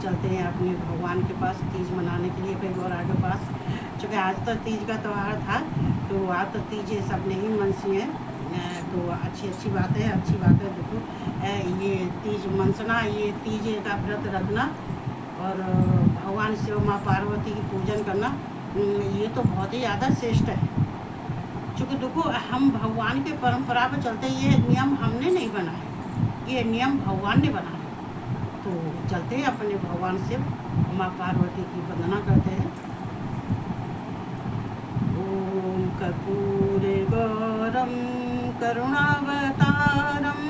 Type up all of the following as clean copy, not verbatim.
चलते हैं अपने भगवान के पास तीज मनाने के लिए भाई गौरा के पास। चूँकि आज तो तीज का त्यौहार था, तो आज तो तीज सब नहीं मनसी हैं, तो अच्छी बात है, अच्छी बात है। देखो ये तीज मनसना, ये तीज का व्रत रखना और भगवान शिव माँ पार्वती की पूजन करना, ये तो बहुत ही ज़्यादा श्रेष्ठ है। चूँकि देखो हम भगवान के परंपरा पर चलते, ये नियम हमने नहीं बनाए, ये नियम भगवान ने बनाए। तो चलते हैं अपने भगवान शिव माँ पार्वती की वंदना करते हैं। ओम कर्पूरे गौरम करुणावतारम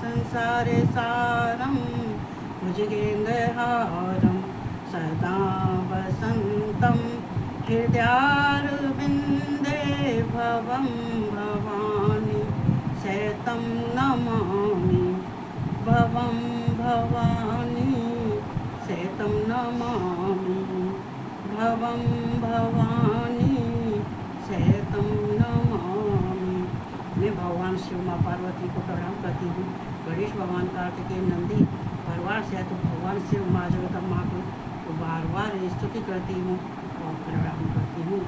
संसारे सारम भुजगेन्द्रहारम सदा वसंतम हृदयारविंदे भवं भवानी शैतं नमामि भवं भवानी शैतं नमामि भवं भवानी शैतं नमामि। मैं भगवान शिव माँ पार्वती को प्रणाम करती हूँ। गणेश भगवान, कार्तिकेय, नंदी परिवार से तो भगवान शिव माँ जगदम्बा को बार बार स्तुति करती हूँ और प्रणाम करती हूँ।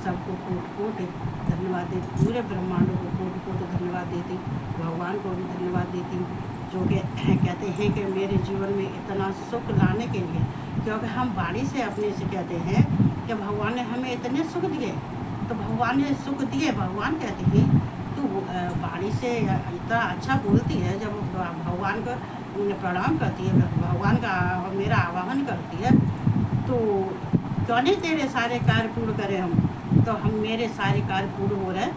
सबको कोट कोट धन्यवाद देती, पूरे ब्रह्मांड को कोट कोट धन्यवाद देती, भगवान को भी धन्यवाद देती हूँ, जो कि कहते हैं कि मेरे जीवन में इतना सुख लाने के लिए। क्योंकि हम वाणी से अपने से कहते हैं कि भगवान ने हमें इतने सुख दिए, तो भगवान ने सुख दिए। भगवान कहते हैं तू वाणी से इतना अच्छा बोलती है, जब भगवान को प्रणाम करती है, भगवान का मेरा आवाहन करती है, तो क्यों नहीं तेरे सारे कार्य पूर्ण करें हम। तो हम मेरे सारे कार्य पूर्ण हो रहे हैं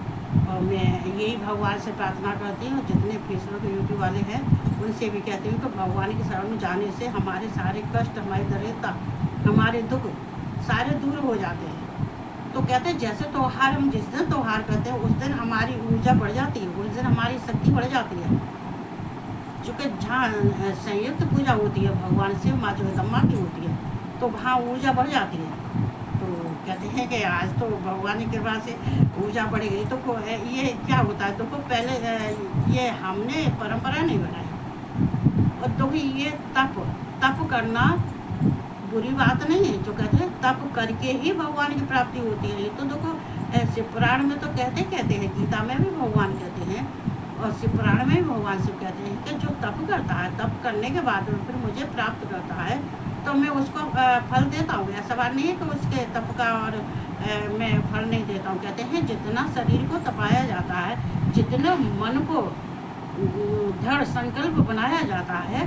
और मैं यही भगवान से प्रार्थना करती हूँ। जितने फेसबुक यूट्यूब वाले हैं उनसे भी कहती हूँ कि भगवान की शरण में जाने से हमारे सारे कष्ट, हमारी दरिद्रता, हमारे दुख सारे दूर हो जाते हैं। तो कहते हैं जैसे त्यौहार हम जिस दिन त्यौहार करते हैं उस दिन हमारी ऊर्जा बढ़ जाती है, उस दिन हमारी शक्ति बढ़ जाती है। चूँकि जहाँ संयुक्त पूजा होती है भगवान शिव माँ जगदम्बा की होती है, तो वहाँ ऊर्जा बढ़ जाती है। तो कहते हैं कि आज तो भगवान की कृपा से ऊर्जा बढ़ गई। तो ये क्या होता है, तो पहले ये हमने परंपरा नहीं बनाई। और तो ये तप करना बुरी बात नहीं है। जो कहते हैं तप करके ही भगवान की प्राप्ति होती है। ये तो देखो शिव पुराण में तो कहते हैं, गीता में भी भगवान कहते हैं और शिव पुराण में भी भगवान शिव कहते हैं कि जो तप करता है, तप करने के बाद फिर मुझे प्राप्त करता है, तो मैं उसको फल देता हूँ। ऐसा बात नहीं है कि उसके तप का और मैं फल नहीं देता हूँ। कहते हैं जितना शरीर को तपाया जाता है, जितना मन को दृढ़ संकल्प बनाया जाता है,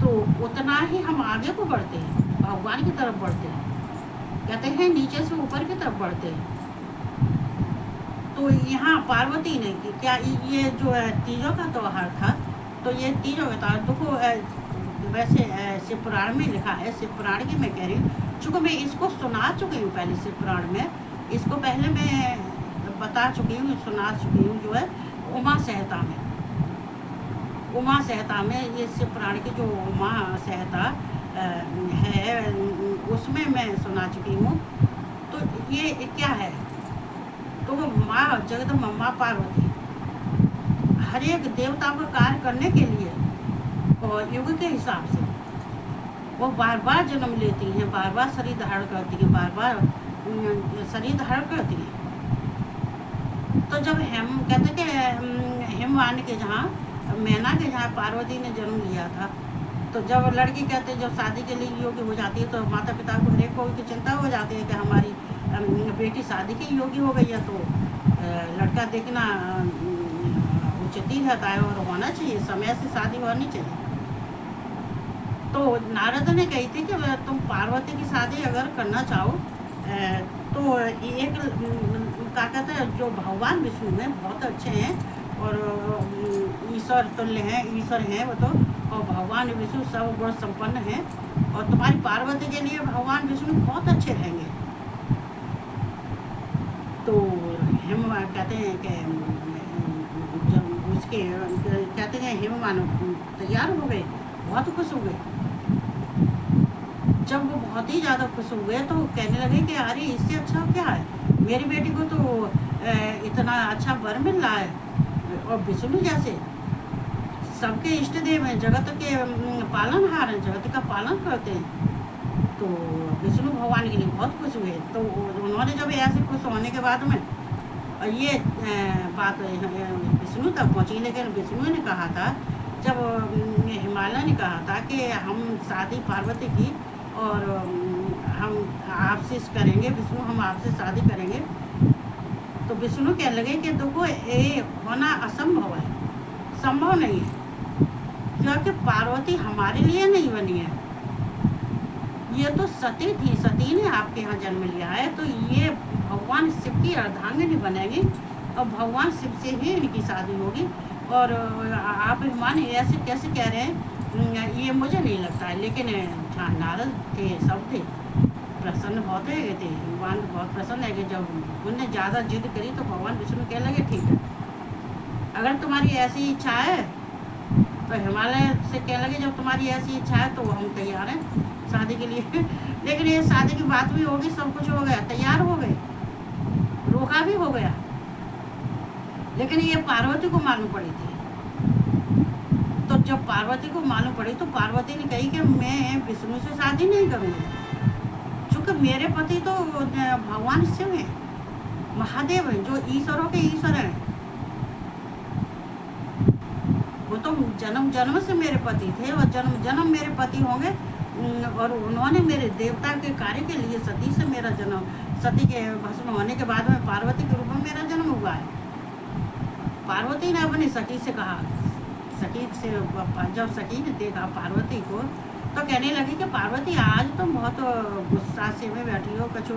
तो उतना ही हम आगे को बढ़ते हैं, भगवान की तरफ बढ़ते हैं। कहते हैं नीचे से ऊपर की तरफ बढ़ते हैं। तो यहाँ पार्वती ने क्या ये जो तीजों का त्यौहार था, तो ये तीजों का त्यौहार देखो वैसे शिव पुराण में लिखा है। शिव पुराण की मैं कह रही हूँ, चूँकि मैं इसको सुना चुकी हूँ पहले शिव पुराण में, इसको पहले मैं बता चुकी हूँ, सुना चुकी हूँ, जो है उमा सहता में ये शिव पुराण की जो उमा सहता है उसमें मैं सुना चुकी हूँ। तो ये क्या है, तो वो माँ जगदम्बा माँ पार्वती हर एक देवता को कार्य करने के लिए और युग के हिसाब से वो बार बार जन्म लेती हैं, बार बार शरीर धारण करती हैं, बार बार शरीर धारण करती हैं। तो जब हम कहते कि हिमवान के जहाँ मैना के जहाँ पार्वती ने जन्म लिया था, तो जब लड़की कहते जब शादी के लिए योग्य हो जाती है, तो माता पिता को हर एक को की चिंता हो जाती है कि हमारी बेटी शादी की योग्य हो गई है, तो लड़का देखना उचित ही रहता है और होना चाहिए, समय से शादी होनी चाहिए। तो नारद ने कही थी कि तुम पार्वती की शादी अगर करना चाहो तो एक क्या कहते हैं, जो भगवान विष्णु हैं बहुत अच्छे हैं और ईश्वर तुल्य हैं, ईश्वर हैं वो तो, और भगवान विष्णु सब गुण संपन्न हैं, और तुम्हारी पार्वती के लिए भगवान विष्णु बहुत अच्छे रहेंगे। तो हम कहते हैं कि जब उसके कहते हैं हिमवान तैयार हो गए, बहुत खुश हो गए। जब वो बहुत ही ज़्यादा खुश हो गए तो कहने लगे कि अरे इससे अच्छा क्या है, मेरी बेटी को तो इतना अच्छा वर मिल रहा है और विष्णु जैसे सबके इष्ट देव हैं, जगत के पालनहार हैं, जगत का पालन करते हैं। तो विष्णु भगवान के लिए बहुत खुश हुए। तो उन्होंने जब ऐसे खुश होने के बाद में ये बात विष्णु तक पहुँची, लेकिन विष्णु ने कहा था, जब हिमालय ने कहा था कि हम शादी पार्वती की और हम आपसे करेंगे, विष्णु हम आपसे शादी करेंगे, तो विष्णु कह लगे कि देखो ये होना असंभव है, संभव नहीं है, क्योंकि पार्वती हमारे लिए नहीं बनी है, ये तो सती थी, सती ने आपके यहाँ जन्म लिया है, तो ये भगवान शिव की अर्धांगिनी बनेगी और भगवान शिव से ही इनकी शादी होगी। और आप मान ऐसे कैसे कह रहे हैं, ये मुझे नहीं लगता है। लेकिन हाँ, नारद थे, सब थे, प्रसन्न बहुत है थे, भगवान बहुत प्रसन्न है कि जब उनने ज़्यादा जिद करी तो भगवान विष्णु कह लगे ठीक है, अगर तुम्हारी ऐसी इच्छा है तो हिमालय से कह लगे जब तुम्हारी ऐसी इच्छा है तो हम तैयार हैं शादी के लिए। लेकिन ये शादी की बात भी होगी, सब कुछ हो गया, तैयार हो गए, रोका भी हो गया, लेकिन ये पार्वती को मालूम पड़ी थी। तो जब पार्वती को मालूम पड़ी तो पार्वती ने कही कि मैं विष्णु से शादी नहीं करूँगी, क्योंकि मेरे पति तो भगवान शिव हैं, महादेव हैं, जो ईश्वरों के ईश्वर हैं, वो तो जन्म जन्म से मेरे पति थे और जन्म जन्म मेरे पति होंगे। और उन्होंने मेरे देवता के कार्य के लिए सती से मेरा जन्म, सती के भस्म होने के बाद में पार्वती के रूप में मेरा जन्म हुआ है। पार्वती ने अपनी सखी से कहा, सखी से जब सखी ने देखा पार्वती को तो कहने लगी कि पार्वती आज तुम बहुत गुस्सा से में बैठी हो, कुछ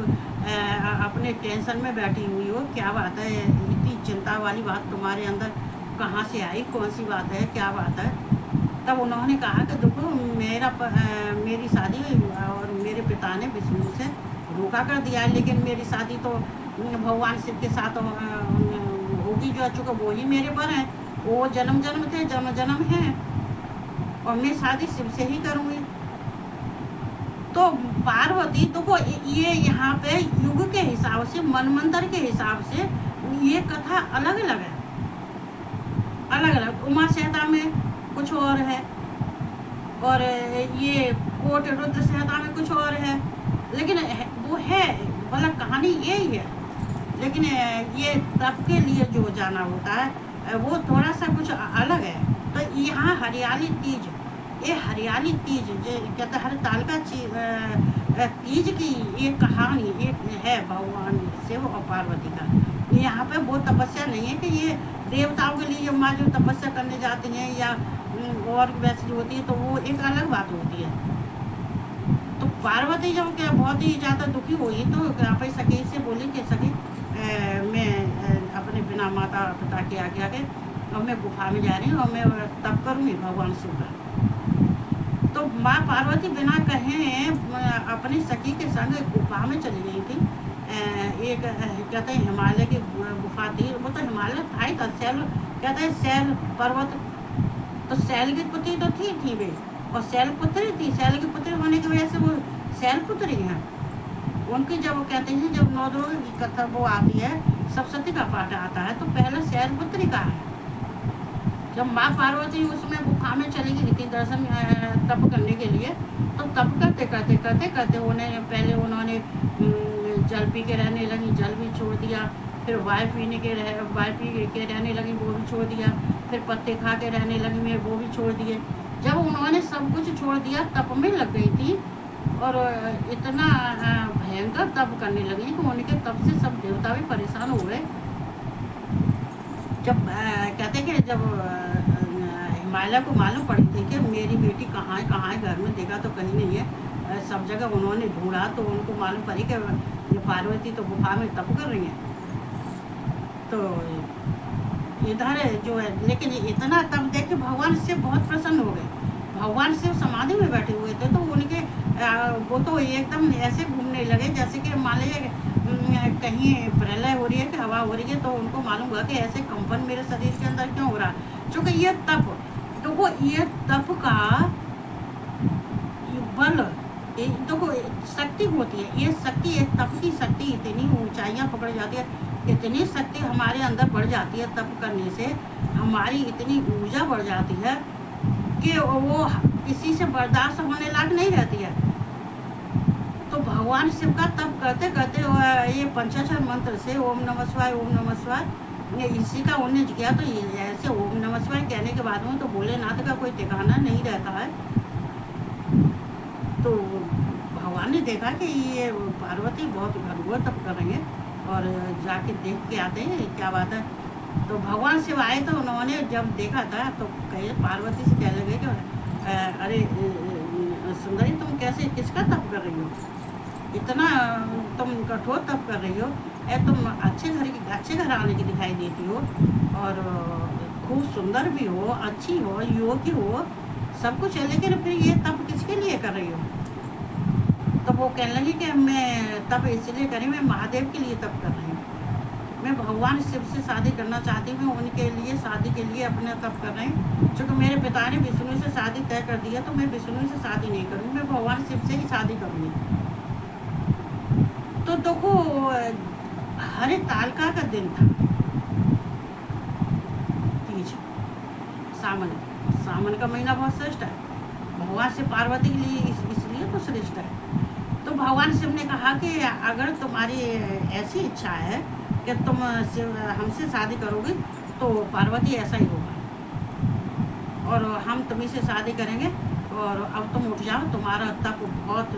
अपने टेंशन में बैठी हुई हो, क्या बात है, इतनी चिंता वाली बात तुम्हारे अंदर कहाँ से आई, कौन सी बात है, क्या बात है। तब उन्होंने कहा कि देखो मेरी शादी और मेरे पिता ने विष्णु से रोका कर दिया है, लेकिन मेरी शादी तो भगवान शिव के साथ होगी, जो चूँकि वो ही मेरे पर हैं, वो जन्म जन्म थे, जन्म जन्म हैं, और मैं शादी शिव से ही करूँगी। तो पार्वती तो ये यहाँ पे युग के हिसाब से, मनमंत्र के हिसाब से ये कथा अलग अलग है, अलग अलग। उमा सहता में कुछ और है, और ये कोट रुद्र सहता में कुछ और है, लेकिन वो है मतलब कहानी यही है। लेकिन ये तप के लिए जो जाना होता है वो थोड़ा सा कुछ अलग है। तो यहाँ हरियाली तीज, ये हरियाली तीज जो कहते हर ताल का तीज की ये कहानी एक है भगवान शिव और पार्वती का। यहाँ पे वो तपस्या नहीं है कि ये देवताओं के लिए माँ जो तपस्या करने जाती हैं या और वैसी जो होती है, तो वो एक अलग बात होती है। तो पार्वती जब क्या बहुत ही ज़्यादा दुखी हुई तो अपनी सखी से बोली कि सखी मैं अपने बिना माता पिता के आज्ञा के और मैं गुफा में जा रही हूँ और मैं तप करूँगी भगवान शिव का। तो माँ पार्वती बिना कहे अपनी सखी के संग गुफा में चली गई थी। एक कहते हैं हिमालय की गुफा थी, वो तो हिमालय था ही था, शैल कहते हैं शैल पर्वत, तो शैल की पुत्री तो थी वे, और शैल पुत्री थी, शैल की पुत्री होने की वजह से वो शैल पुत्री हैं। उनकी जब कहते हैं जब नवदुर्गा की कथा वो आती है, सप्तशती का पाठ आता है, तो पहले शैल पुत्री का है। जब माँ पार्वती उसमें गुफा में चली गई थी दर्शन तप करने के लिए, तो तप करते उन्होंने जल पी के रहने लगी, जल भी छोड़ दिया, फिर वायु पी के रहने लगी, वो भी छोड़ दिया, फिर पत्ते खा के रहने लगी मैं, वो भी छोड़ दिए। जब उन्होंने सब कुछ छोड़ दिया, तप में लग गई थी और इतना भयंकर तप करने लगी कि उनके तप से सब देवता भी परेशान हो गए। जब कहते कि जब हिमालय को मालूम पड़ी थी कि मेरी बेटी कहाँ है, घर में देखा तो कहीं नहीं है, सब जगह उन्होंने ढूंढा तो उनको मालूम पड़ी कि पार्वती तो गुफा में तप कर रही है। तो इधर जो है, लेकिन इतना तप देख के भगवान शिव बहुत प्रसन्न हो गए। भगवान शिव समाधि में बैठे हुए थे, तो उनके वो तो एकदम ऐसे घूमने लगे जैसे कि मान लीजिए कहीं प्रलय हो रही है कि हवा हो रही है, तो उनको मालूम हुआ कि ऐसे कंपन मेरे शरीर के अंदर क्यों हो रहा है, क्योंकि ये तप, तो वो ये तप का बल, देखो शक्ति होती है, ये शक्ति, ये तप की शक्ति इतनी ऊंचाइयां पकड़ जाती है, इतनी शक्ति हमारे अंदर बढ़ जाती है, तप करने से हमारी इतनी ऊर्जा बढ़ जाती है कि वो किसी से बर्दाश्त होने लायक नहीं रहती है। तो भगवान शिव का तप करते करते ये पंचाक्षर मंत्र से ओम नमः शिवाय, ओम नमः शिवाय, ये इसी का उन्हें किया। तो ये ऐसे ओम नमः शिवाय कहने के बाद में तो भोलेनाथ का कोई ठिकाना नहीं रहता है। तो भगवान ने देखा कि ये पार्वती बहुत घनघोर तप कर रही है और जाके देख के आते हैं क्या बात है। तो भगवान शिव आए तो उन्होंने जब देखा था तो कहे पार्वती से कहने लगे कि अरे सुंदरी, तुम कैसे किसका तप कर रही हो, इतना तुम कठोर तप कर रही हो, तुम अच्छे घर आने की दिखाई देती हो और खूब सुंदर भी हो, अच्छी हो, योग्य हो, सब कुछ है, लेकिन फिर ये तप किसके लिए कर रही हो। तो वो कहने लगी कि मैं तप इसलिए करी, मैं महादेव के लिए तप कर रही हूँ, मैं भगवान शिव से शादी करना चाहती हूँ, उनके लिए शादी के लिए अपना तप कर रही हूँ। क्योंकि मेरे पिता ने विष्णु से शादी तय कर दिया, तो मैं विष्णु से शादी नहीं करूँगी, मैं भगवान शिव से ही शादी करूँगी। तो देखो हरे तालका का दिन था, तीज, सावन का महीना बहुत श्रेष्ठ है भगवान से पार्वती के लिए, इसलिए तो श्रेष्ठ है। तो भगवान शिव ने कहा कि अगर तुम्हारी ऐसी इच्छा है कि तुम हमसे शादी करोगे तो पार्वती ऐसा ही होगा और हम तुम्ही से शादी करेंगे। और अब तुम उठ जाओ, तुम्हारा तप बहुत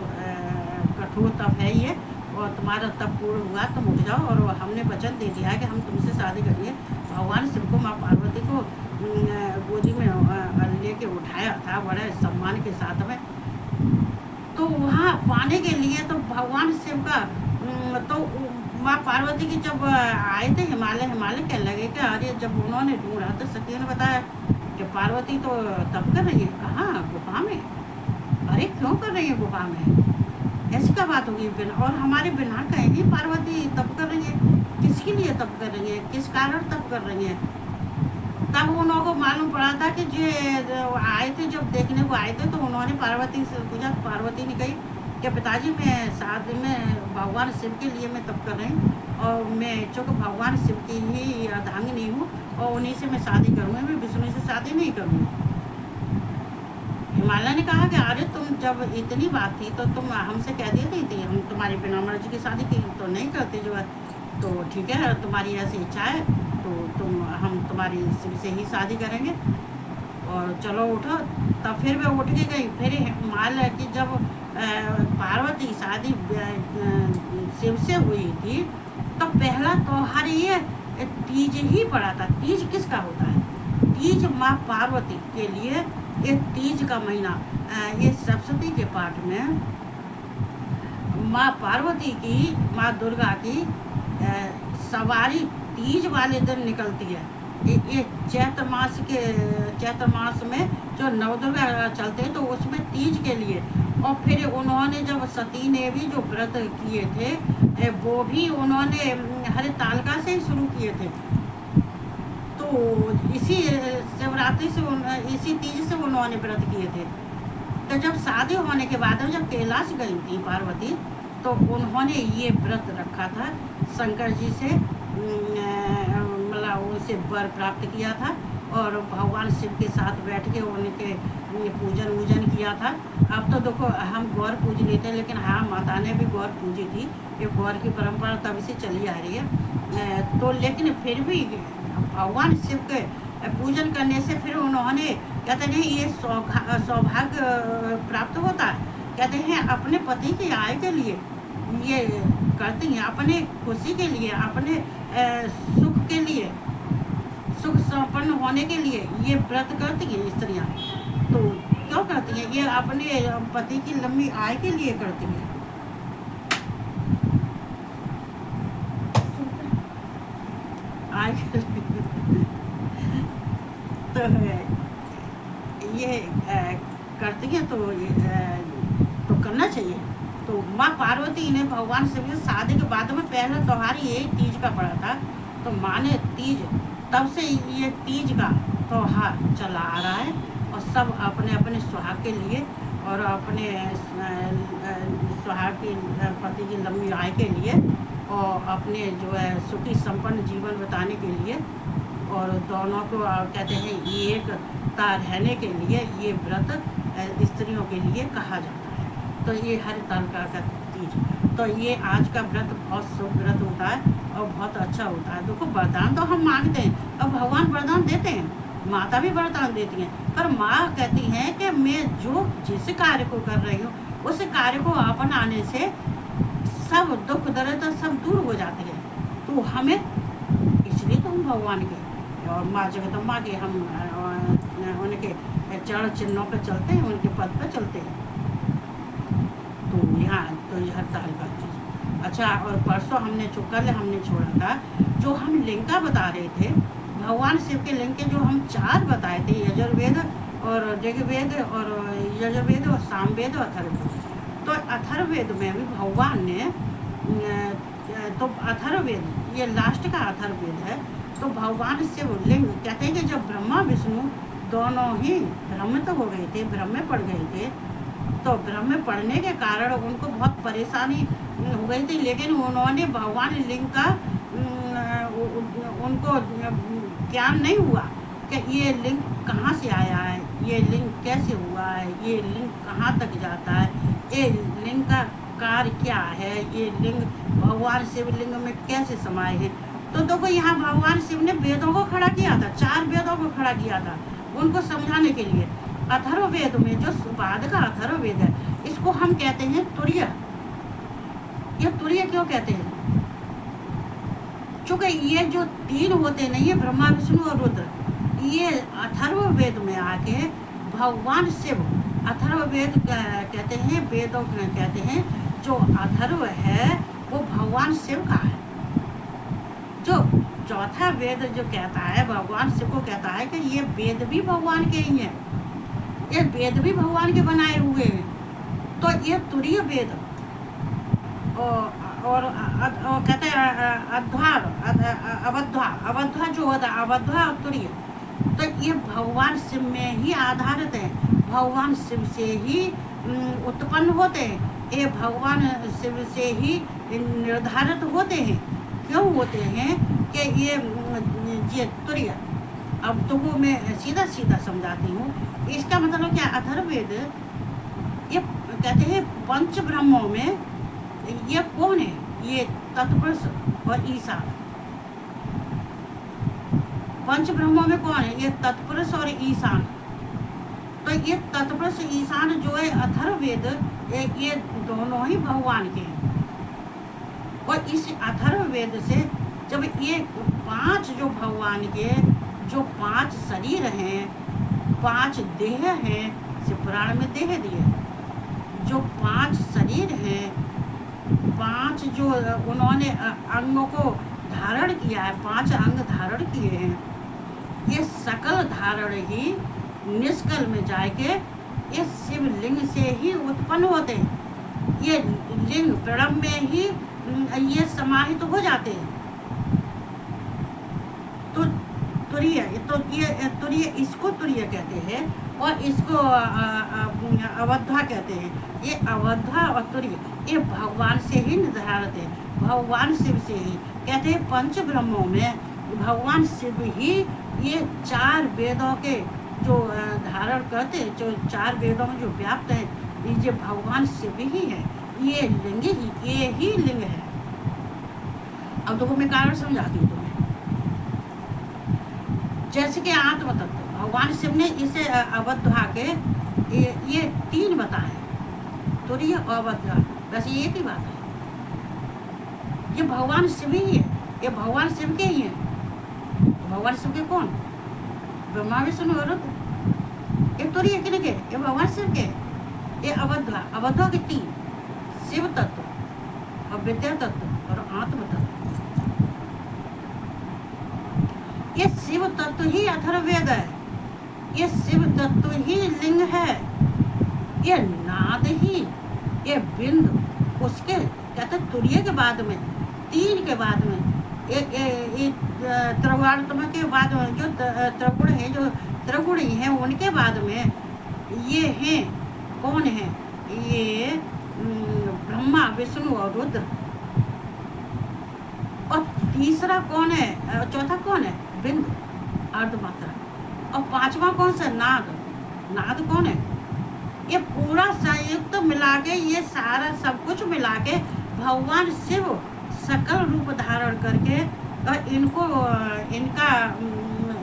कठोर तप है ये, और तुम्हारा तप पूर्ण हुआ, तुम उठ जाओ। और हमने वचन दे दिया है कि हम तुमसे शादी करेंगे। भगवान शिव को माँ पार्वती को गोदी में लेके उठाया था बड़े सम्मान के साथ में। तो वहाँ पाने के लिए तो भगवान शिव का तो माँ पार्वती की जब आए थे हिमालय कहने लगे कि अरे, जब उन्होंने ढूंढा तो सती ने बताया कि पार्वती तो तप कर रही है। कहाँ? गुफा में। अरे क्यों कर रही है गुफा में, ऐसी क्या बात होगी, बिना और हमारे बिना कहीं भी पार्वती तप कर रही है, किसके लिए तप कर रही है, किस कारण तप कर रही है। तब उन्हों को मालूम पड़ा था कि जो आए थे, जब देखने को आए थे तो उन्होंने पार्वती से पूछा। पार्वती ने कही कि पिताजी, मैं शादी में भगवान शिव के लिए मैं तप कर रही हूँ और मैं चूँकि भगवान शिव की ही अर्धांगिनी हूँ और उन्हीं से मैं शादी करूँगी, मैं विष्णु से शादी नहीं करूँगी। हिमालय ने कहा कि अरे, तुम जब इतनी बात थी तो तुम हमसे कह देती थी, हम तुम्हारी बिना मर्जी की शादी की तो नहीं करते जो है। तो ठीक है, तुम्हारी ऐसी इच्छा है तो हम तुम्हारी शिव से ही शादी करेंगे और चलो उठो। तब फिर मैं उठ के गई। फिर हिमालय की जब पार्वती शादी शिव से हुई थी तो पहला त्योहार ये तीज ही पड़ा था। तीज किसका होता है? तीज माँ पार्वती के लिए। ये तीज का महीना, ये सरस्वती के पाठ में माँ पार्वती की, माँ दुर्गा की सवारी तीज वाले दिन निकलती है। ये चैत्र मास में जो नवदुर्गा चलते हैं तो उसमें तीज के लिए। और फिर उन्होंने जब सती ने भी जो व्रत किए थे वो भी उन्होंने हरे तालका से ही शुरू किए थे। तो इसी शिवरात्रि से इसी तीज से उन्होंने व्रत किए थे। तो जब शादी होने के बाद जब कैलाश गई थी पार्वती तो उन्होंने ये व्रत रखा था, शंकर जी से मतलब उनसे वर प्राप्त किया था और भगवान शिव के साथ बैठ के उनके पूजन किया था। अब तो देखो हम गौर पूज लेते हैं, लेकिन हाँ, माता ने भी गौर पूजी थी। ये गौर की परंपरा तब से चली आ रही है। तो लेकिन फिर भी भगवान शिव के पूजन करने से फिर उन्होंने कहते हैं ये सौभाग्य प्राप्त होता है। कहते हैं अपने पति की आय के लिए ये करती हैं, अपने खुशी के लिए, अपने सुख के लिए, सुख संपन्न होने के लिए ये व्रत करती हैं स्त्रियाँ। तो क्यों करती हैं? ये अपने पति की लंबी आय के लिए करती हैं। आय के लिए तो ये करती हैं, तो करना चाहिए। तो माँ पार्वती ने भगवान शिव से शादी के बाद में पहला त्योहार ये तीज का पड़ा था। तो माँ ने तीज, तब से ये तीज का त्योहार चला आ रहा है और सब अपने अपने सुहाग के लिए और अपने सुहाग की पति की लंबी आय के लिए और अपने जो है सुखी संपन्न जीवन बिताने के लिए। और दोनों को कहते हैं एक ता रहने के लिए ये व्रत स्त्रियों के लिए कहा जाता है। तो ये हरितालिका का तीज, तो ये आज का व्रत बहुत शुभ व्रत होता है और बहुत अच्छा होता है। देखो वरदान तो हम मांगते हैं और भगवान वरदान देते हैं, माता भी वरदान देती हैं, पर माँ कहती हैं कि मैं जो जिस कार्य को कर रही हूँ उस कार्य को अपनाने से सब दुख दर्द सब दूर हो जाते हैं। तो हमें इसलिए तो हम भगवान के और माँ जगदम्बा के हम उनके चरण चिन्हों पर चलते हैं, उनके पद पर चलते हैं। तो यहाँ तो ये हड़ताल का तीज। अच्छा, और परसों हमने छोड़ा था, जो हम लिंग का बता रहे थे, भगवान शिव के लिंग के जो हम 4 बताए थे, यजुर्वेद और ऋग्वेद और यजुर्वेद और सामवेद और अथर्ववेद। तो अथर्ववेद में भी भगवान ने तो अथर्ववेद ये लास्ट का अथर्ववेद है। तो भगवान शिव लिंग कहते हैं कि जब ब्रह्मा विष्णु दोनों ही भ्रमित हो गए थे, भ्रम में पड़ गए थे, तो भ्रम में पड़ने के कारण उनको बहुत परेशानी हो गई थी, लेकिन उन्होंने भगवान लिंग का उनको ज्ञान नहीं हुआ कि ये लिंग कहाँ से आया है, ये लिंग कैसे हुआ है, ये लिंग कहाँ तक जाता है, ये लिंग का कार्य क्या है, ये लिंग भगवान शिवलिंग में कैसे समाये हैं। तो देखो यहाँ भगवान शिव ने वेदों को खड़ा किया था, 4 वेदों को खड़ा किया था उनको समझाने के लिए। अथर्ववेद में जो बाद का अथर्ववेद है, इसको हम कहते हैं तुरीय। ये तुरीय क्यों कहते हैं? चूँकि ये जो 3 होते नहीं है, ब्रह्मा विष्णु और रुद्र, ये अथर्ववेद में आके भगवान शिव, अथर्ववेद कहते हैं, वेदों कहते हैं जो अथर्व है वो भगवान शिव का है। जो चौथा वेद जो कहता है, भगवान शिव को कहता है कि ये वेद भी भगवान के ही हैं, ये वेद भी भगवान के बनाए हुए हैं। तो ये तुरीय वेद और कहते हैं अवध्वा जो होता है, अवध्वा और तुरीय, तो ये भगवान शिव में ही आधारित है, भगवान शिव से ही उत्पन्न होते हैं, ये भगवान शिव से ही निर्धारित होते हैं। क्यों होते हैं कि ये तुरीय, अब तो वो मैं सीधा समझाती हूँ। इसका मतलब क्या? अथर्ववेद ये कहते हैं पंच ब्रह्मों में ये कौन है? ये तत्पुरुष और ईशान। पंच ब्रह्मों में कौन है? ये तत्पुरुष और ईशान। तो ये तत्पुरुष ईशान जो है अथर्ववेद, ये दोनों ही भगवान के हैं। और इस अथर्ववेद से जब ये 5 जो भगवान के जो 5 शरीर हैं, 5 देह हैं, से पुराण में देह दिए, जो 5 शरीर हैं, 5 जो उन्होंने अंगों को धारण किया है, 5 अंग धारण किए हैं, ये सकल धारण ही निष्कल में जाके ये शिवलिंग से ही उत्पन्न होते हैं। ये लिंग प्रणव में ही ये समाहित हो जाते हैं। तो तुरीय, तो ये तुरीय, इसको तुरीय कहते हैं और इसको अवध्वा कहते हैं। ये अवध्वा और तुरीय ये भगवान से ही निर्धारित है, भगवान शिव से ही। कहते हैं पंच ब्रह्मों में भगवान शिव ही ये 4 वेदों के जो धारण करते, जो 4 वेदों में जो व्याप्त है, ये भगवान शिव ही है। ये लिंग ही, ये ही लिंग है। अब देखो मैं कारण समझाती हूँ तुम्हें। जैसे कि आत्म तत्व, भगवान शिव ने इसे अवध्वा के ये 3 बताए, तुरीय और अवध्वा, वैसे एक ही बात है। ये भगवान शिव ही है, ये भगवान शिव के ही है। भगवान शिव के कौन? ब्रह्मा विष्णु और रुद्र। ये तुरीय किनके? ये भगवान शिव के। ये अवध्वा, अवध्वा के 3, शिव तत्व और विद्या तत्व और आत्म तत्व। ये शिव तत्व ही अथर्ववेद है, ये शिव तत्व ही लिंग है, ये नाद ही, ये बिंदु, उसके कहते तुरीय के बाद में, 3 के बाद में, त्रिगुणात्म के बाद में जो त्रिगुण है, जो त्रिगुणी है, उनके बाद में ये हैं, कौन है? ये ब्रह्मा विष्णु और रुद्र। और तीसरा कौन है? चौथा कौन है? बिंदु, अर्धमात्रा। और पांचवा कौन सा? नाद। नाद कौन है? ये पूरा संयुक्त मिला के, ये सारा सब कुछ मिला के भगवान शिव सकल रूप धारण करके और इनका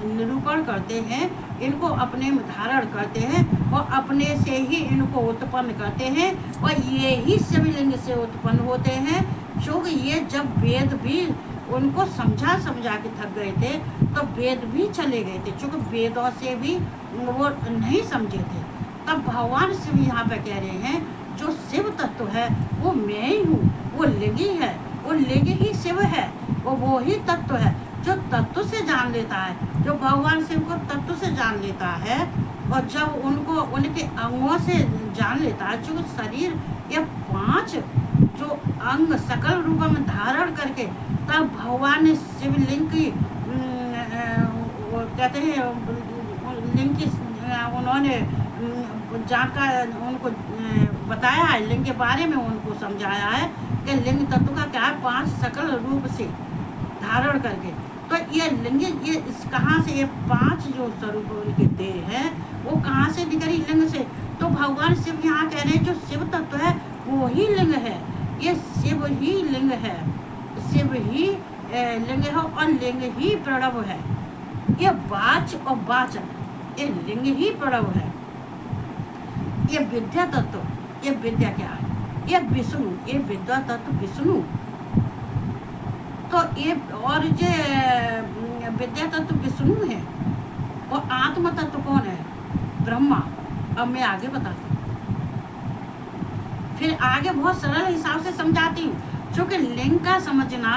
निरूपण करते हैं, इनको अपने में धारण करते हैं और अपने से ही इनको उत्पन्न करते हैं। और ये ही शिवलिंग से उत्पन्न होते हैं। क्योंकि ये जब वेद भी उनको समझा के थक गए थे तो वेद भी चले गए थे, क्योंकि वेदों से भी वो नहीं समझे थे। तब भगवान शिव यहाँ पे कह रहे हैं जो शिव तत्व है वो मैं ही हूँ, वो लिंग ही है, वो लिंग ही शिव है, वो ही तत्व है जो तत्व से जान लेता है, जो भगवान शिव को तत्व से जान लेता है। और जब उनको उनके अंगों से जान लेता है, जो शरीर ये 5 जो अंग सकल रूप में धारण करके तब भगवान ने शिवलिंग की कहते हैं लिंग की उन्होंने जाका उनको बताया है, लिंग के बारे में उनको समझाया है कि लिंग तत्व का क्या है, 5 सकल रूप से धारण करके। तो ये लिंग ये कहाँ से, ये 5 जो स्वरूप उनके देह है वो कहाँ से निकली? लिंग से। तो भगवान शिव यहाँ कह रहे हैं जो शिव तत्व है वो ही लिंग है, ये शिव ही लिंग है, शिव ही लिंग है और लिंग ही प्रणव है। ये वाच और वाचन ये लिंग ही प्रणव है। ये विद्या तत्व, ये विद्या क्या है? ये विष्णु, ये विद्या तत्व विष्णु। तो ये और जो विद्या तत्व विष्णु है और आत्म तत्व कौन है? ब्रह्मा। अब मैं आगे बताती हूँ, फिर आगे बहुत सरल हिसाब से समझाती हूँ, क्योंकि लिंग का समझना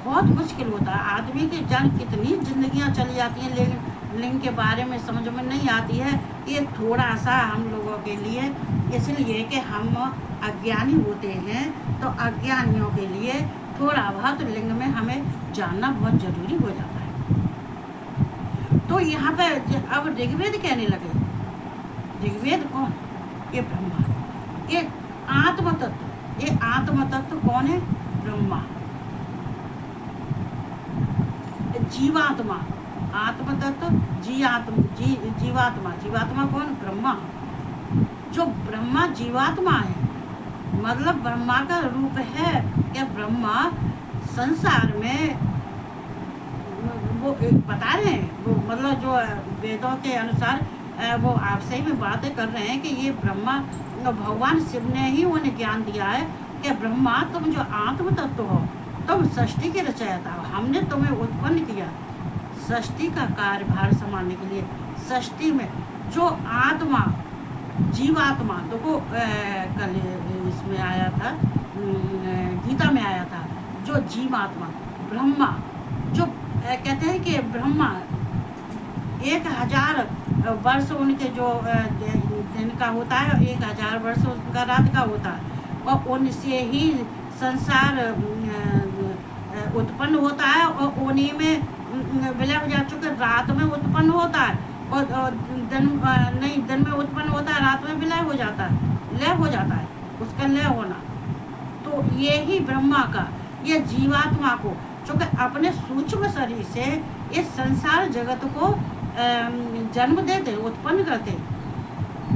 बहुत मुश्किल होता है। आदमी की कितनी जिंदगियां चली जाती हैं लेकिन लिंग के बारे में समझ में नहीं आती है। ये थोड़ा सा हम लोगों के लिए, इसलिए कि हम अज्ञानी होते हैं, तो अज्ञानियों के लिए थोड़ा बहुत लिंग में हमें जानना बहुत जरूरी हो जाता है। तो यहाँ पे अब ऋग्वेद कहने लगे, ऋग्वेद कौन? ये ब्रह्मा, ये आत्म तत्व, ये आत्म तत्व कौन है? ब्रह्मा। जीवात्मा, आत्म तत्व जीवात्मा, जीवात्मा कौन? ब्रह्मा। जो ब्रह्मा जीवात्मा है, मतलब ब्रह्मा का रूप है। क्या ब्रह्मा संसार में वो बता रहे हैं, वो मतलब जो वेदों के अनुसार वो आपसे ही बातें कर रहे हैं कि ये ब्रह्मा भगवान शिव ने ही उन्हें ज्ञान दिया है कि ब्रह्मा तुम जो आत्म तत्व हो, तुम सृष्टि के रचयिता हो, हमने तुम्हें उत्पन्न किया सृष्टि का कार्यभार संभालने के लिए। सृष्टि में जो आत्मा जीवात्मा, देखो कल इसमें आया था, गीता में आया था, जो जीवात्मा ब्रह्मा, जो कहते हैं कि ब्रह्मा 1000 वर्ष उनके जो दिन का होता है, 1000 वर्ष उनका रात का होता है, और उनसे ही संसार उत्पन्न होता है और उन्हीं में विलय हो जा चुके, रात में उत्पन्न होता है और दिन में उत्पन्न होता है, रात में विलय हो जाता है, लय हो जाता है, उसका लय होना। तो ये ही ब्रह्मा का, ये जीवात्मा को जो कि अपने सूक्ष्म शरीर से इस संसार जगत को जन्म देते, उत्पन्न करते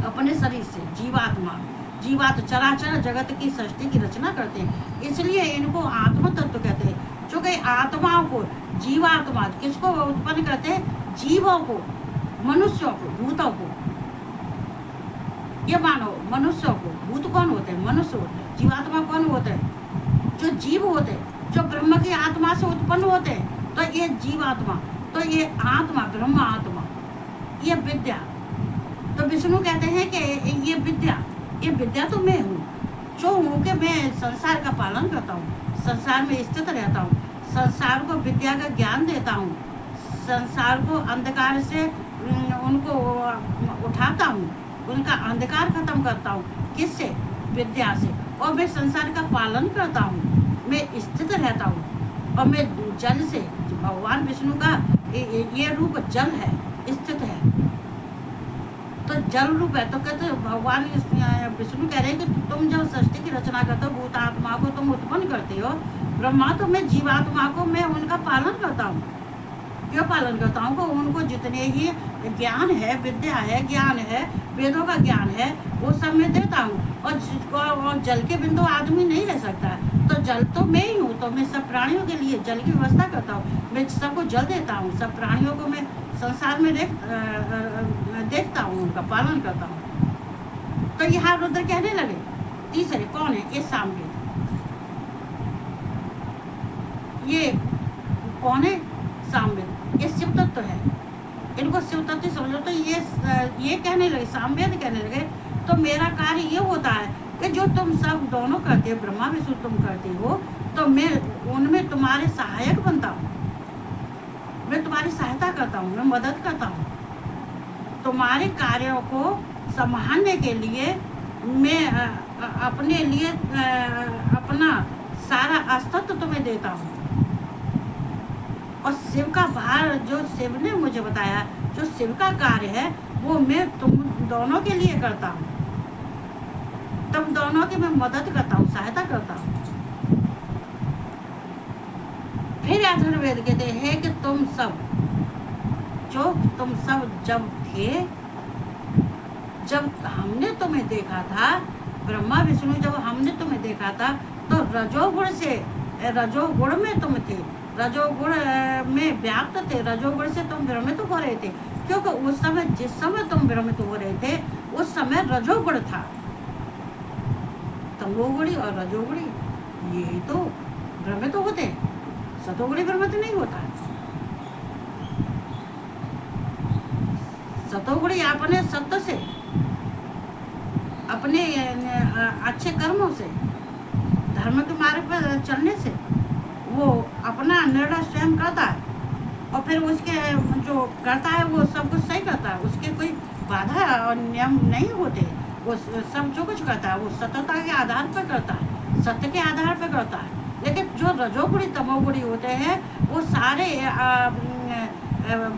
अपने शरीर से। जीवात चराचर जगत की सृष्टि की रचना करते हैं, इसलिए इनको आत्म तत्व कहते हैं। जो कि आत्माओं को, जीवात्मा किसको उत्पन्न करते हैं? जीवों को, मनुष्यों को, भूतों को। ये मानो मनुष्यों को, भूत कौन होते हैं? मनुष्य होते हैं। जीवात्मा कौन होते हैं? जो जीव होते हैं, जो ब्रह्म की आत्मा से उत्पन्न होते हैं। तो ये जीवात्मा, तो ये आत्मा, ब्रह्म आत्मा, ये विद्या। तो विष्णु कहते हैं कि ये विद्या तो मैं हूँ, जो हूँ कि मैं संसार का पालन करता हूँ, संसार में स्थित रहता हूँ, संसार को विद्या का ज्ञान देता हूँ, संसार को अंधकार से उनको उठाता हूँ, उनका अंधकार खत्म करता हूँ। किससे? विद्या से। और मैं संसार का पालन करता हूँ, मैं स्थित रहता हूँ, और मैं जल से, भगवान विष्णु का ये रूप जल है, स्थित है, तो जल रूप है। तो कहते भगवान विष्णु कह रहे हैं कि तुम जब सृष्टि की रचना करते हो, भूत आत्मा को तुम उत्पन्न करते हो, ब्रह्मा तो मैं जीवात्मा को मैं उनका पालन करता हूँ, क्यों पालन करता हूँ? कि उनको जितने ही ज्ञान है, विद्या है, ज्ञान है, वेदों का ज्ञान है, वो सब मैं देता हूँ। और जल के बिंदु आदमी नहीं रह सकता, तो जल तो मैं ही हूँ। तो मैं सब प्राणियों के लिए जल की व्यवस्था करता हूँ, मैं सबको जल देता हूँ, सब प्राणियों को मैं संसार में देखता हूँ, उनका पालन करता हूँ। तो यहाँ रुद्र कहने लगे, तीसरे कौन है? ये सामवेद। ये कौन है? सामवेद। ये शिव तत्व है, इनको शिव तत्व समझो। तो ये कहने लगे, सामवेद कहने लगे, तो मेरा कार्य ये होता है कि जो तुम सब दोनों करते हो, ब्रह्मा विष्णु तुम करते हो, तो मैं उनमें तुम्हारे सहायक बनता हूँ, मैं तुम्हारी सहायता करता हूँ, मैं मदद करता हूँ। तुम्हारे कार्यों को संभालने के लिए मैं अपने लिए अपना सारा अस्तित्व तुम्हें देता हूँ। और शिव का भार, जो शिव ने मुझे बताया, जो शिव का कार्य है, वो मैं तुम दोनों के लिए करता हूँ, तुम दोनों की मैं मदद करता हूँ, सहायता करता हूँ। फिर अथर्ववेद कहते हैं कि तुम सब जब थे, जब हमने तुम्हें देखा था, ब्रह्मा विष्णु जब हमने तुम्हें देखा था, तो रजोगुण में तुम थे, रजोगुण में व्याप्त थे, रजोगुण से तुम भ्रमित हो रहे थे। क्योंकि उस समय, जिस समय तुम भ्रमित हो रहे थे, उस समय रजोगुण था। तमोगुणी और रजोगुणी ये तो भ्रमित होते हैं, सतोगुणी भ्रमित नहीं होता। सतोगुणी अपने सत्य से, अपने अच्छे कर्मों से, धर्म के मार्ग पर चलने से वो अपना निर्णय स्वयं करता है, और फिर उसके जो करता है वो सब कुछ सही करता है, उसके कोई बाधा और नियम नहीं होते। वो सब जो कुछ करता है वो सत्यता के आधार पर करता है, सत्य के आधार पर करता है। लेकिन जो रजोगुणी तमोगुणी होते हैं, वो सारे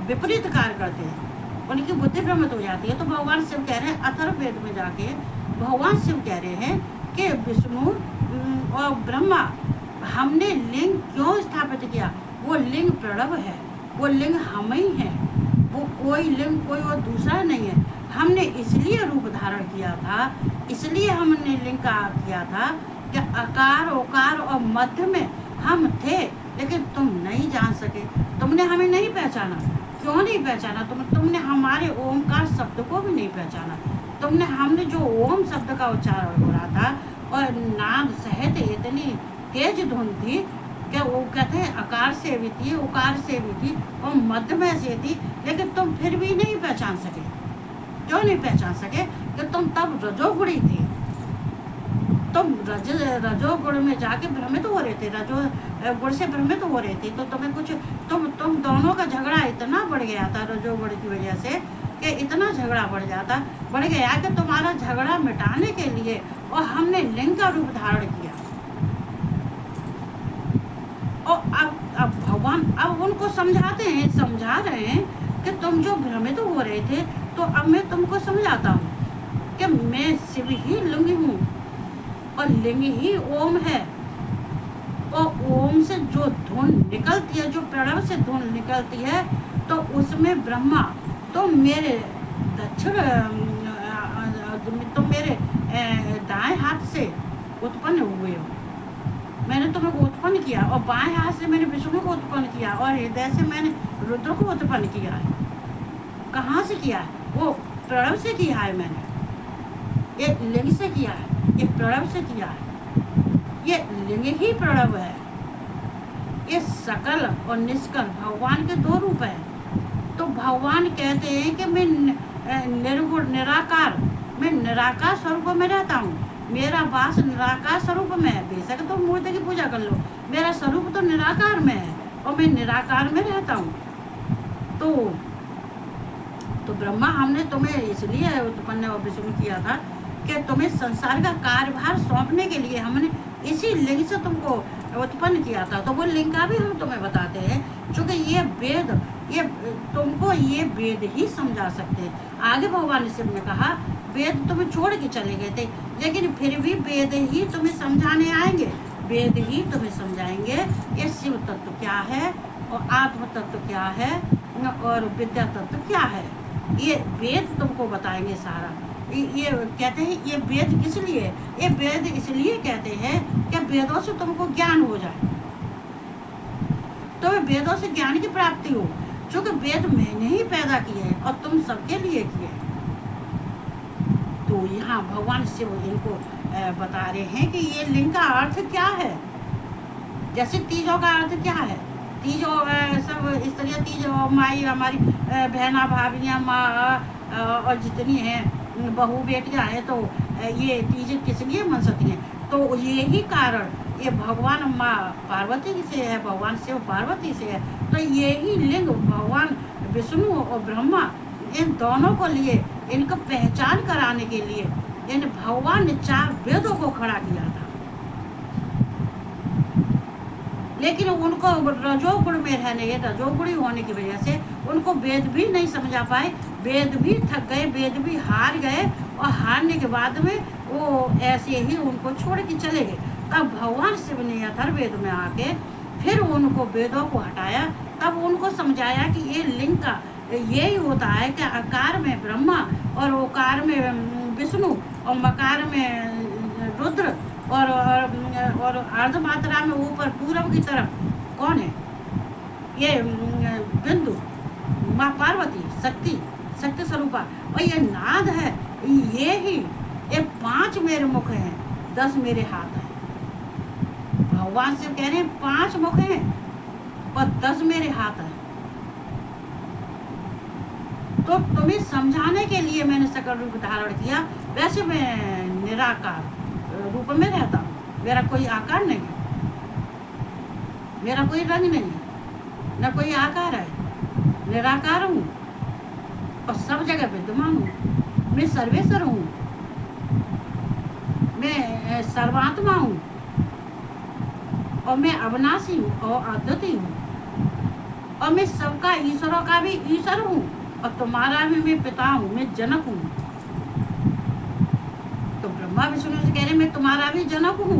विपरीत कार्य करते हैं, उनकी बुद्धि भ्रमित हो जाती है। तो भगवान शिव कह रहे हैं, अथर्ववेद में जाके भगवान शिव कह रहे हैं कि विष्णु और ब्रह्मा, हमने लिंग क्यों स्थापित किया? वो लिंग प्रणव है, वो लिंग हम ही है, वो कोई लिंग कोई और दूसरा नहीं है। हमने इसलिए रूप धारण किया था, इसलिए हमने लिंग का किया था कि आकार, ओकार और मध्य में हम थे, लेकिन तुम नहीं जान सके, तुमने हमें नहीं पहचाना। क्यों नहीं पहचाना? तुमने हमारे ओमकार शब्द को भी नहीं पहचाना। हमने जो ओम शब्द का उच्चारण हो रहा था, और नाद सहित इतनी तेज धुन थी कि वो कहते हैं आकार से भी थी, उकार से भी थी, और मध्य में से थी, लेकिन तुम फिर भी नहीं पहचान सके। क्यों नहीं पहचान सके? कि तुम तब रजोगुणी थे, तुम रजोगुण में जाके भ्रमित हो रहे थे, रजोगुण से भ्रमित हो रहे थे। तो तुम्हें कुछ तुम दोनों का झगड़ा इतना बढ़ गया था रजोगुण की वजह से, कि इतना झगड़ा बढ़ गया कि तुम्हारा झगड़ा मिटाने के लिए और हमने लिंग का रूप धारण किया। और अब भगवान अब उनको समझा रहे हैं कि तुम जो भ्रमित हो रहे थे, तो अब मैं तुमको समझाता हूँ कि मैं शिव ही लिंग हूँ, और लिंग ही ओम है। और ओम से जो धुन निकलती है, जो प्रणव से धुन निकलती है, तो उसमें ब्रह्मा तो मेरे दक्षिण, तुम मेरे दाएं हाथ से उत्पन्न हुए हो, मैंने तुम्हें उत्पन्न किया, और बाएं हाथ से मैंने विष्णु को उत्पन्न किया, और हृदय से मैंने रुद्र को उत्पन्न किया है। कहाँ से किया है? वो प्रणव से किया है मैंने, ये लिंग से किया है, ये प्रणव से किया है, ये लिंग ही प्रणव है। ये सकल और निष्कल भगवान के दो रूप हैं। तो भगवान कहते हैं कि मैं निर्गुण निराकार, मैं निराकार स्वरूप में रहता हूँ, मेरा वास निराकार स्वरूप में है। बेशक तो मूर्ति की पूजा कर लो, मेरा स्वरूप तो निराकार में है, और मैं निराकार में रहता हूँ। तो ब्रह्मा, हमने तुम्हें इसलिए उत्पन्न और विष्णु किया था कि तुम्हें संसार का कार्यभार सौंपने के लिए हमने इसी लिंग से तुमको उत्पन्न किया था। तो वो लिंग का भी हम तुम्हें बताते हैं, क्योंकि ये वेद, ये तुमको ये वेद ही समझा सकते हैं। आगे भगवान शिव ने कहा, वेद तुम्हें छोड़ के चले गए थे, लेकिन फिर भी वेद ही तुम्हें समझाने आएंगे, वेद ही तुम्हें समझाएंगे ये शिव तत्व क्या है और आत्म तत्व क्या है और विद्या तत्व क्या है, ये वेद तुमको बताएंगे सारा। ये कहते हैं ये वेद किस लिए, ये वेद इसलिए कहते हैं कि वेदों से तुमको ज्ञान हो जाए, तो वेदों से ज्ञान की प्राप्ति हो, क्योंकि वेद मैंने ही पैदा किए हैं और तुम सबके लिए किए हैं। तो यहाँ भगवान शिव इनको बता रहे हैं कि ये लिंग का अर्थ क्या है। जैसे तीजों का अर्थ क्या है, तीजों सब स्त्रियाँ, तीज माई हमारी बहना भाभियाँ माँ और जितनी हैं बहू बेटियाँ हैं, तो ये तीज किस लिए मनसती हैं, तो यही कारण ये भगवान माँ पार्वती से है, भगवान शिव पार्वती से है। तो यही लिंग भगवान विष्णु और ब्रह्मा इन दोनों को लिए, इनको पहचान कराने के लिए इन भगवान ने 4 वेदों को खड़ा किया था। लेकिन उनको रजोगुण में रहने, रजोगुणी होने की वजह से उनको वेद भी नहीं समझा पाए, वेद भी थक गए, वेद भी हार गए, और हारने के बाद में वो ऐसे ही उनको छोड़ के चले गए। तब भगवान शिव ने अथर्ववेद में आके फिर उनको वेदों को हटाया, तब उनको समझाया कि ये लिंग का यही होता है कि आकार में ब्रह्मा और ओकार में विष्णु और मकार में रुद्र और अर्ध मात्रा में ऊपर पूरब की तरफ कौन है, ये बिंदु माँ पार्वती शक्ति स्वरूपा, और ये नाद है, ये 5 मेरे मुख हैं, 10 मेरे हाथ हैं। भगवान शिव कह रहे हैं 5 मुख हैं और 10 मेरे हाथ हैं। तो तुम्हें समझाने के लिए मैंने सकल रूप धारण किया। वैसे मैं निराकार रूप में रहता हूँ, मेरा कोई आकार नहीं है, मेरा कोई रंग नहीं है, न कोई आकार है, निराकार हूँ और सब जगह विद्यमान हूँ। मैं सर्वेश्वर हूँ, मैं सर्वात्मा हूँ और मैं अविनाशी हूँ और अद्वितीय हूँ, और मैं सबका ईश्वरों का भी ईश्वर हूँ, और तुम्हारा भी मैं पिता हूँ, मैं जनक हूँ। तो ब्रह्मा विष्णु से कह रहे मैं तुम्हारा भी जनक हूँ।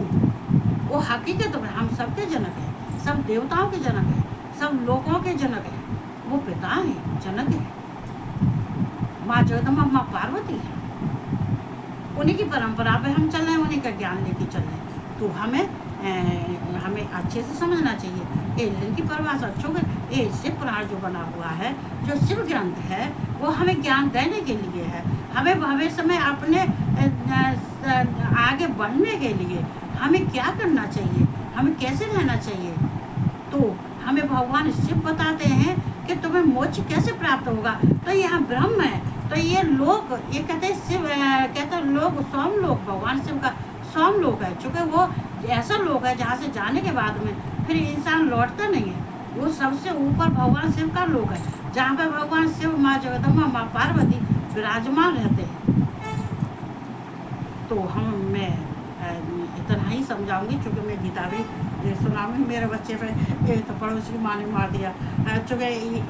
वो हकीकत में हम सबके जनक हैं, सब देवताओं के जनक हैं, सब लोगों के जनक हैं। वो पिता है, जनक है, माँ जगदम्बा माँ पार्वती है। उन्हीं की परंपरा पे हम चल रहे हैं, उन्हीं का ज्ञान लेके चल रहे हैं। तो हमें अच्छे से समझना चाहिए कि लिंग की परिभाषा चूँकि ये शिव पुराण जो बना हुआ है, जो शिव ग्रंथ है, वो हमें ज्ञान देने के लिए है। हमें भविष्य में अपने आगे बढ़ने के लिए हमें क्या करना चाहिए, हमें कैसे रहना चाहिए, तो हमें भगवान शिव बताते हैं कि तुम्हें मोक्ष कैसे प्राप्त होगा। तो यहाँ ब्रह्म है, तो ये लोक, ये कहते हैं शिव, कहते हैं लोक सोम लोक, भगवान शिव का सोम लोक है, चूँकि वो ऐसा लोक है जहाँ से जाने के बाद में फिर इंसान लौटता नहीं है। वो सबसे ऊपर भगवान शिव का लोक है, जहाँ पे भगवान शिव माँ जगदम्बा माँ पार्वती विराजमान रहते हैं। तो मैं इतना ही समझाऊंगी, क्योंकि मैं गीता भी सुनाऊंगी। मेरे बच्चे पे एक तो पड़ोसी की माँ ने मार दिया, चूँकि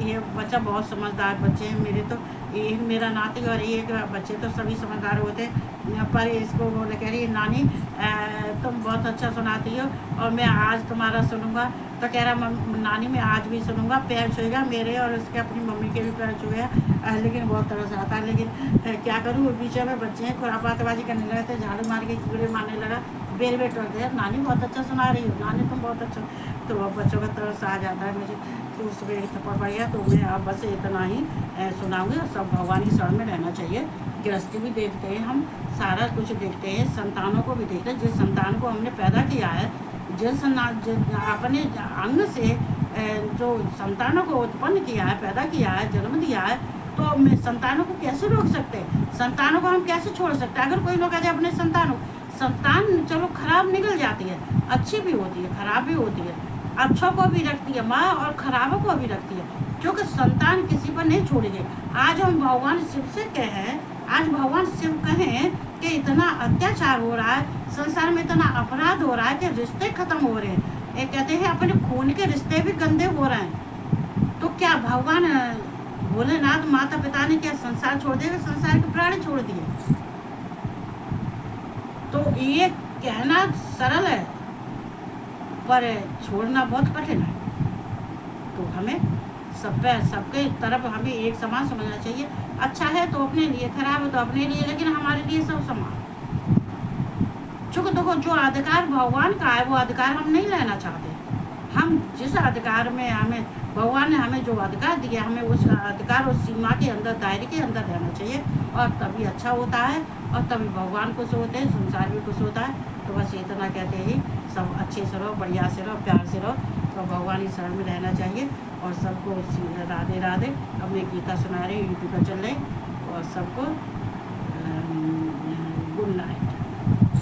ये बच्चा बहुत समझदार बच्चे हैं मेरे, तो एक मेरा नाती और एक बच्चे तो सभी समझदार होते, पर इसको वो कह रही नानी तुम बहुत अच्छा सुनाती हो और मैं आज तुम्हारा सुनूंगा। तो कह रहा नानी मैं आज भी सुनूंगा, पैर छुएगा मेरे और उसके अपनी मम्मी के भी पैर छुएगा, लेकिन बहुत तरस आता है। लेकिन क्या करूँ, बीच में बच्चे हैं खुरापातबाजी करने लगे थे, झाड़ू मार के कीड़े मारने लगा, बेर बेट कर दिया, नानी बहुत अच्छा सुना रही हो, नानी तुम बहुत अच्छा। तो अब बच्चों का तरस आ जाता है मुझे, तो उसमें एक थप्पड़ पड़ गया। तो मैं अब बस इतना ही सुनाऊंगी। सब भगवान की शरण में रहना चाहिए। गृहस्थी भी देखते हैं, हम सारा कुछ देखते हैं, संतानों को भी देखते हैं। जिस संतान को हमने पैदा किया है, जिस अपने अंग से जो संतानों को उत्पन्न किया है, पैदा किया है, जन्म दिया है, तो हम संतानों को कैसे रोक सकते हैं, संतानों को हम कैसे छोड़ सकते हैं। अगर कोई लोग कहते हैं अपने संतान चलो खराब निकल जाती है, अच्छी भी होती है, खराब भी होती है, अच्छों को भी रखती है माँ और खराबों को भी रखती है, क्योंकि संतान किसी पर नहीं छोड़ेगी। आज हम भगवान शिव से कहें, आज भगवान शिव कहें कि इतना अत्याचार हो रहा है संसार में, इतना अपराध हो रहा है कि रिश्ते खत्म हो रहे हैं। ये कहते हैं अपने खून के रिश्ते भी गंदे हो रहे हैं। तो क्या भगवान भोलेनाथ माता पिता ने क्या संसार छोड़ दिया, संसार के प्राणी छोड़ दिए। तो ये कहना सरल है पर छोड़ना बहुत कठिन है। तो हमें सबके तरफ हमें एक समान समझना चाहिए। अच्छा है तो अपने लिए, खराब है तो अपने लिए, लेकिन हमारे लिए सब समान। चूँकि देखो जो अधिकार भगवान का है वो अधिकार हम नहीं लेना चाहते। हम जिस अधिकार में हमें भगवान ने हमें जो अधिकार दिया, हमें उस अधिकार उस सीमा के अंदर, दायरे के अंदर रहना चाहिए, और तभी अच्छा होता है, और तभी भगवान खुश होते हैं, संसार भी खुश होता है। तो बस इतना कहते ही सब अच्छे से रहो, बढ़िया से रहो, प्यार से रहो, तो भगवान की शरण में रहना चाहिए। और सबको राधे राधे। अब मैं गीता सुना रही हूँ, यूट्यूब पर चल रही, और सबको गुड नाइट।